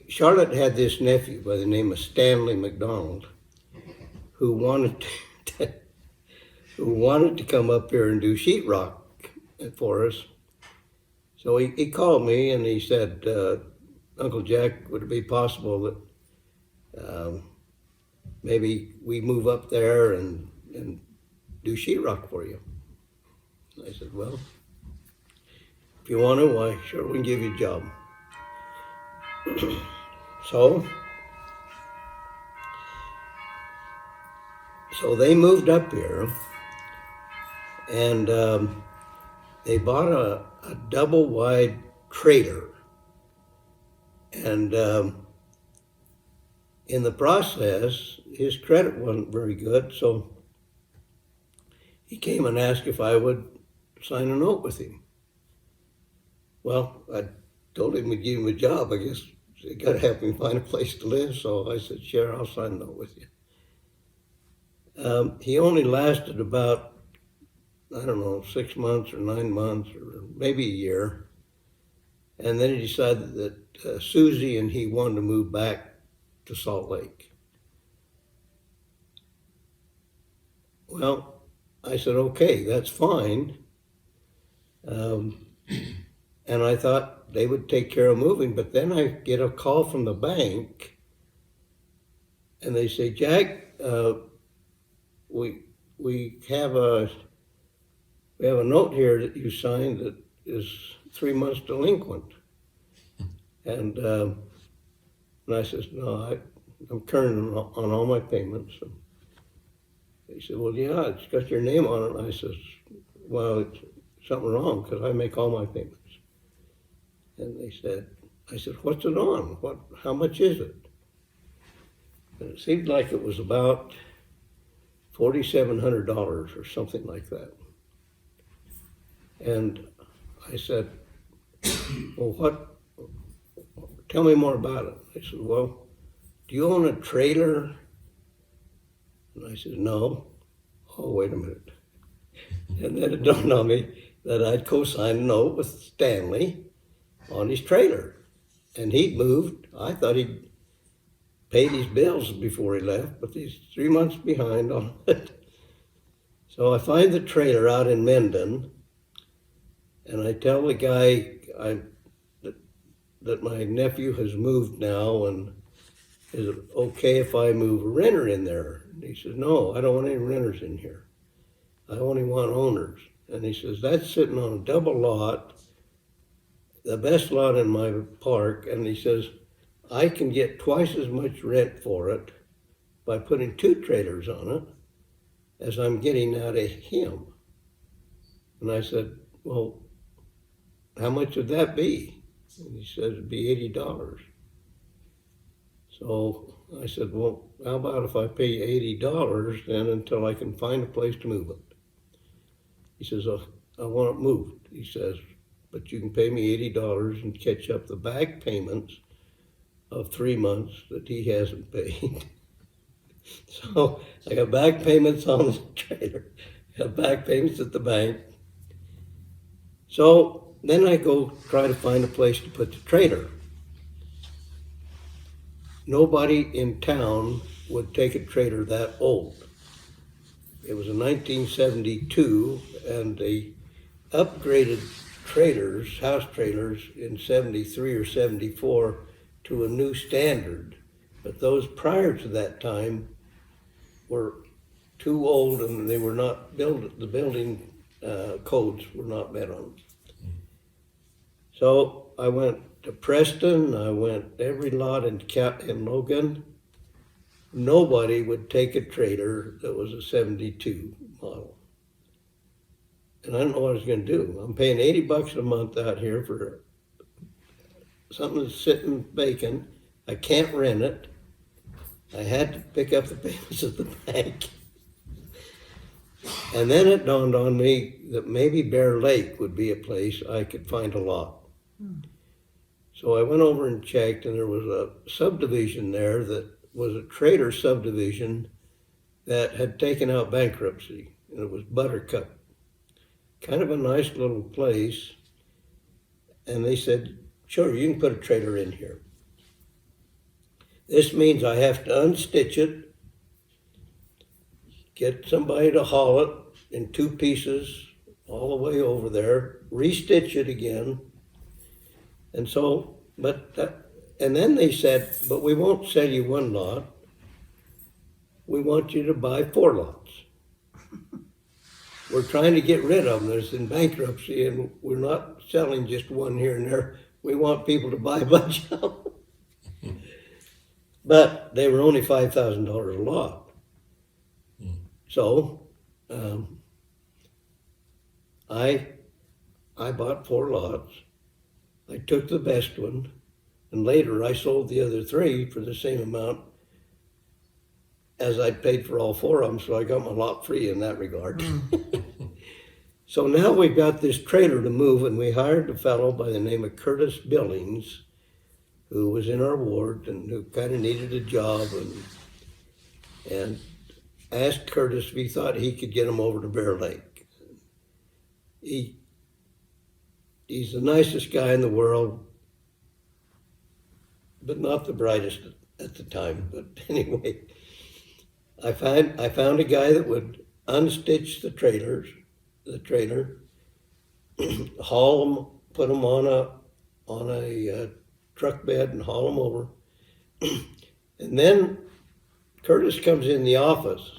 Charlotte had this nephew by the name of Stanley McDonald who wanted to, who wanted to come up here and do sheetrock for us. So he called me and he said, Uncle Jack, would it be possible that maybe we move up there and do sheetrock for you? I said, well, if you want to, why, sure, we can give you a job. So they moved up here, and they bought a double wide trailer. And in the process, his credit wasn't very good, so he came and asked if I would sign a note with him. Well, I told him we'd give him a job. I guess he got to help me find a place to live, so I said, sure, I'll sign a note with you. He only lasted about, I don't know, 6 months or 9 months or maybe a year. And then he decided that Susie and he wanted to move back to Salt Lake. Well, I said, okay, that's fine. And I thought they would take care of moving, but then I get a call from the bank and they say, Jack, we have a note here that you signed that is 3 months delinquent. And I said, no, I'm current on all my payments. And they said, well, yeah, it's got your name on it. And I said, well, it's something wrong because I make all my payments. And I said, what's it on? How much is it? And it seemed like it was about $4,700 or something like that. And I said, well, tell me more about it. I said, well, do you own a trailer? And I said, no. Oh, wait a minute. And then it dawned on me that I'd co-signed a note with Stanley on his trailer. And he'd moved. I thought he'd paid his bills before he left, but he's 3 months behind on it. So I find the trailer out in Mendon, and I tell the guy that my nephew has moved now, and is it okay if I move a renter in there? And he says, no, I don't want any renters in here. I only want owners. And he says, that's sitting on a double lot, the best lot in my park. And he says, I can get twice as much rent for it by putting 2 trailers on it as I'm getting out of him. And I said, well, how much would that be? And he says, it'd be $80. So I said, well, how about if I pay $80 then until I can find a place to move it? He says, oh, I want it moved. He says, but you can pay me $80 and catch up the back payments of 3 months that he hasn't paid. So I got back payments on the trailer, got back payments at the bank. So then I go try to find a place to put the trailer. Nobody in town would take a trailer that old. It was in 1972, and they upgraded trailers, house trailers, in 73 or 74 to a new standard. But those prior to that time were too old, and they were not built, the building codes were not met on. So I went to Preston, I went every lot in Logan. Nobody would take a trailer that was a 72 model. And I don't know what I was gonna do. I'm paying $80 a month out here for something that's sitting vacant. I can't rent it. I had to pick up the payments at the bank. And then it dawned on me that maybe Bear Lake would be a place I could find a lot. So I went over and checked, and there was a subdivision there that was a trailer subdivision that had taken out bankruptcy, and it was Buttercup. Kind of a nice little place. And they said, sure, you can put a trailer in here. This means I have to unstitch it, get somebody to haul it in two pieces all the way over there, restitch it again. And so, and then they said, but we won't sell you one lot. We want you to buy 4 lots. We're trying to get rid of them. There's in bankruptcy, and we're not selling just one here and there. We want people to buy a bunch of them. But they were only $5,000 a lot. So I bought 4 lots. I took the best one, and later I sold the other 3 for the same amount as I'd paid for all 4 of them, so I got my lot free in that regard. So now we've got this trailer to move, and we hired a fellow by the name of Curtis Billings, who was in our ward and who kind of needed a job, and asked Curtis if he thought he could get him over to Bear Lake. He's the nicest guy in the world, but not the brightest at the time. But anyway, I found a guy that would unstitch the trailer, haul them, put them on a truck bed and haul them over. And then Curtis comes in the office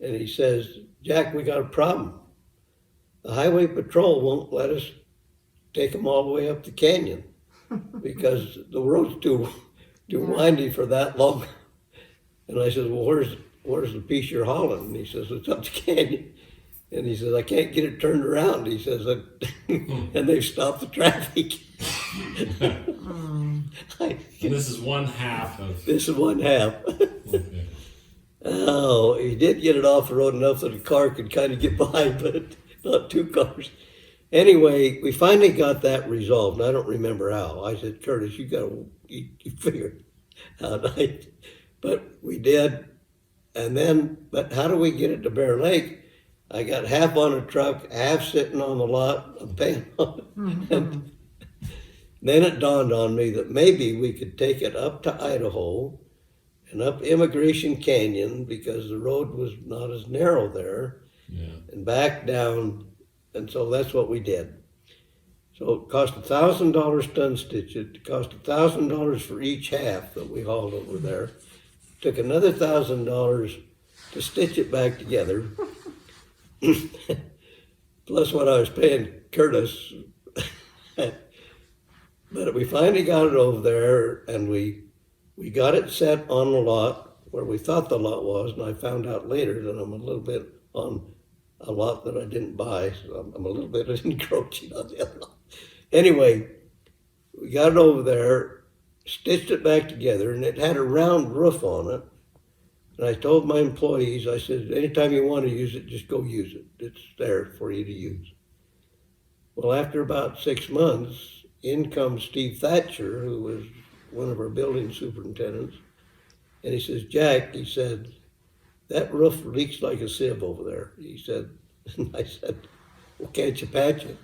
and he says, "Jack, we got a problem. The highway patrol won't let us take them all the way up the canyon because the road's too windy for that long." And I said, "Well, where's the piece you're hauling?" And he says, "It's up the canyon." And he says, "I can't get it turned around." He says, and they've stopped the traffic. And this is one half of. This is one half. Okay. Oh, he did get it off the road enough that a car could kind of get by, but not 2 cars. Anyway, we finally got that resolved. And I don't remember how. I said, "Curtis, you figure it out." But we did. And then, but how do we get it to Bear Lake? I got half on a truck, half sitting on the lot, I'm paying on it. And then it dawned on me that maybe we could take it up to Idaho and up Immigration Canyon because the road was not as narrow there, and back down. And so that's what we did. So it cost $1,000 to unstitch it. It cost $1,000 for each half that we hauled over there. Took another $1,000 to stitch it back together, plus what I was paying Curtis. But we finally got it over there, and we got it set on the lot where we thought the lot was, and I found out later that I'm a little bit on a lot that I didn't buy, so I'm a little bit encroaching on the other lot. Anyway, we got it over there, stitched it back together, and it had a round roof on it. And I told my employees, I said, "Anytime you want to use it, just go use it. It's there for you to use." Well, after about 6 months, in comes Steve Thatcher, who was one of our building superintendents. And he says, "Jack," he said, "that roof leaks like a sieve over there." He said, and I said, "Well, can't you patch it?"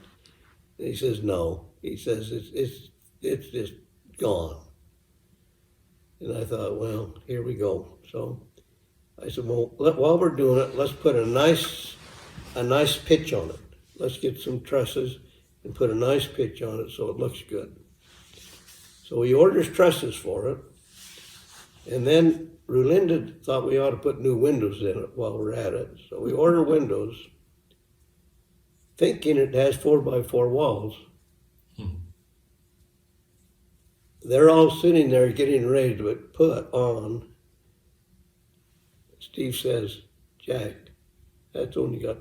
And he says, "No." He says, it's just gone." And I thought, well, here we go. So I said, well, while we're doing it, let's put a nice pitch on it. Let's get some trusses and put a nice pitch on it so it looks good. So he orders trusses for it. And then Rulinda thought we ought to put new windows in it while we're at it. So we order windows, thinking it has 4x4 walls. They're all sitting there getting ready to put on. Steve says, "Jack, that's only got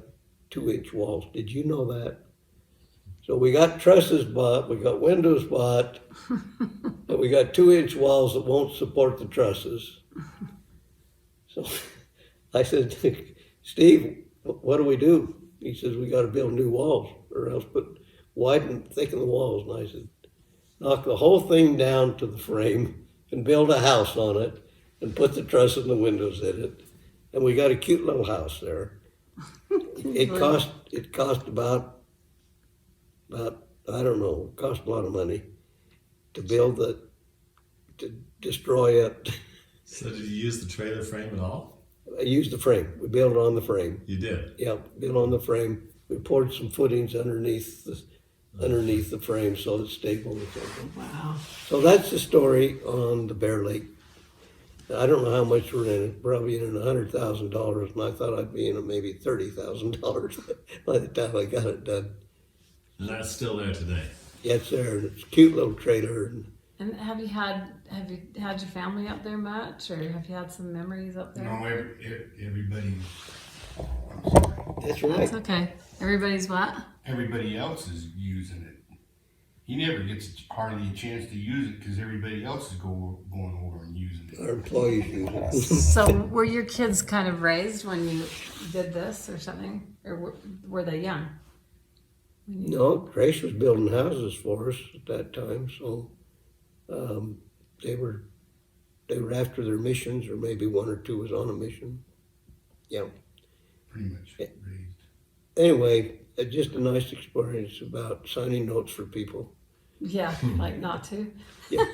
2-inch walls. Did you know that?" So we got trusses bought, we got windows bought, but we got 2-inch walls that won't support the trusses. So I said, "Steve, what do we do?" He says, "We got to build new walls or else widen, thicken the walls." And I said, "Knock the whole thing down to the frame and build a house on it and put the truss and the windows in it." And we got a cute little house there. It cost about I don't know, it cost a lot of money to build to destroy it. So did you use the trailer frame at all? I used the frame. We built it on the frame. You did? Yeah, built on the frame. We poured some footings underneath the frame so it's stable. Wow. So that's the story on the Bear Lake. I don't know how much we're in it, probably in $100,000, and I thought I'd be in it maybe $30,000 by the time I got it done. And that's still there today? Yeah, it's there, and it's a cute little trailer. And have you had your family up there much, or have you had some memories up there? No, everybody. That's right. That's okay. Everybody's what? Everybody else is using it. He never gets hardly a chance to use it because everybody else is going over and using it. Our employees use it. So were your kids kind of raised when you did this or something, or were they young? No, Grace was building houses for us at that time, so they were after their missions, or maybe one or two was on a mission. Yeah. Pretty much raised. Anyway, just a nice experience about signing notes for people. Yeah, like not to. Yeah.